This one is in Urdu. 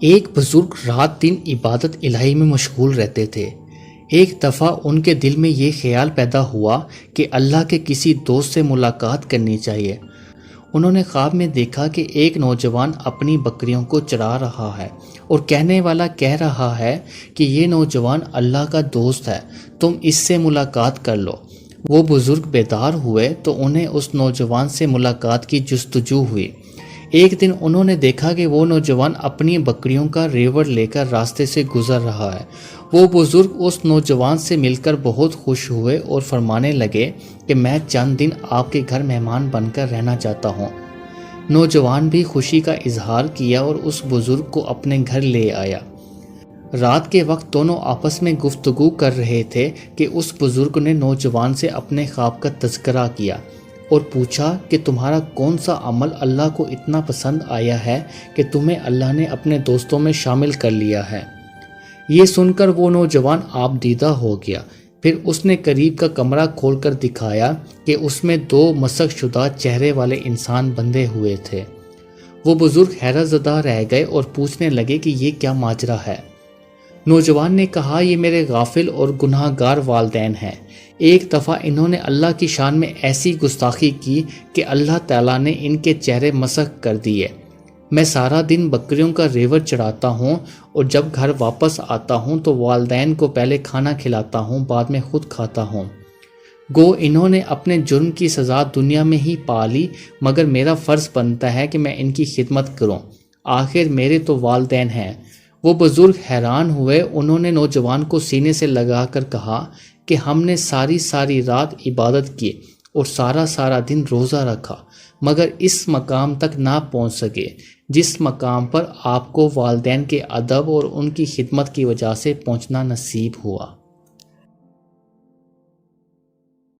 ایک بزرگ رات دن عبادت الہی میں مشغول رہتے تھے۔ ایک دفعہ ان کے دل میں یہ خیال پیدا ہوا کہ اللہ کے کسی دوست سے ملاقات کرنی چاہیے۔ انہوں نے خواب میں دیکھا کہ ایک نوجوان اپنی بکریوں کو چرا رہا ہے اور کہنے والا کہہ رہا ہے کہ یہ نوجوان اللہ کا دوست ہے، تم اس سے ملاقات کر لو۔ وہ بزرگ بیدار ہوئے تو انہیں اس نوجوان سے ملاقات کی جستجو ہوئی۔ ایک دن انہوں نے دیکھا کہ وہ نوجوان اپنی بکریوں کا ریوڑ لے کر راستے سے گزر رہا ہے۔ وہ بزرگ اس نوجوان سے مل کر بہت خوش ہوئے اور فرمانے لگے کہ میں چند دن آپ کے گھر مہمان بن کر رہنا چاہتا ہوں۔ نوجوان بھی خوشی کا اظہار کیا اور اس بزرگ کو اپنے گھر لے آیا۔ رات کے وقت دونوں آپس میں گفتگو کر رہے تھے کہ اس بزرگ نے نوجوان سے اپنے خواب کا تذکرہ کیا اور پوچھا کہ تمہارا کون سا عمل اللہ کو اتنا پسند آیا ہے کہ تمہیں اللہ نے اپنے دوستوں میں شامل کر لیا ہے۔ یہ سن کر وہ نوجوان آپ دیدہ ہو گیا۔ پھر اس نے قریب کا کمرہ کھول کر دکھایا کہ اس میں 2 مسخ شدہ چہرے والے انسان بندھے ہوئے تھے۔ وہ بزرگ حیرت زدہ رہ گئے اور پوچھنے لگے کہ یہ کیا ماجرا ہے۔ نوجوان نے کہا یہ میرے غافل اور گناہ گار والدین ہیں۔ ایک دفعہ انہوں نے اللہ کی شان میں ایسی گستاخی کی کہ اللہ تعالیٰ نے ان کے چہرے مسخ کر دیے۔ میں سارا دن بکریوں کا ریوڑ چڑھاتا ہوں اور جب گھر واپس آتا ہوں تو والدین کو پہلے کھانا کھلاتا ہوں، بعد میں خود کھاتا ہوں۔ گو انہوں نے اپنے جرم کی سزا دنیا میں ہی پا لی، مگر میرا فرض بنتا ہے کہ میں ان کی خدمت کروں، آخر میرے تو والدین ہیں۔ وہ بزرگ حیران ہوئے۔ انہوں نے نوجوان کو سینے سے لگا کر کہا کہ ہم نے ساری رات عبادت کی اور سارا دن روزہ رکھا، مگر اس مقام تک نہ پہنچ سکے جس مقام پر آپ کو والدین کے ادب اور ان کی خدمت کی وجہ سے پہنچنا نصیب ہوا۔